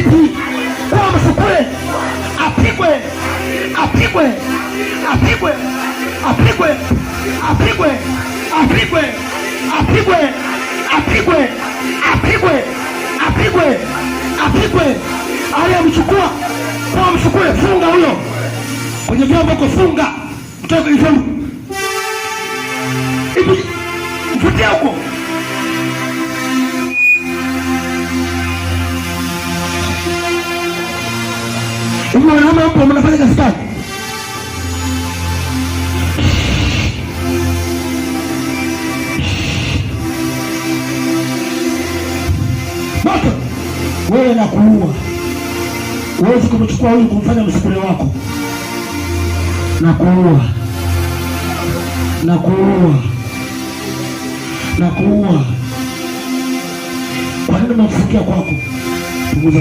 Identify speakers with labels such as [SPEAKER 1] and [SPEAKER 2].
[SPEAKER 1] msaliti, kwa msukule, apigwe, apigwe, apigwe, apigwe, apigwe, apigwe, apigwe, apigwe, apigwe, apigwe, apigwe. Aliyemchukua kwa msukule, funga huyo kwenye vyombo, kufunga kutoka kwenye vyombo hivi, mfutie huko. Hivi wanaume hapo mnafanya kazi gani? Moto wewe na kuua. Huwezi kumchukua huyu kumfanya msukule wako. Na kuua. Na kuua. Na kuua. Kwa nini mnafikia kwako? Punguza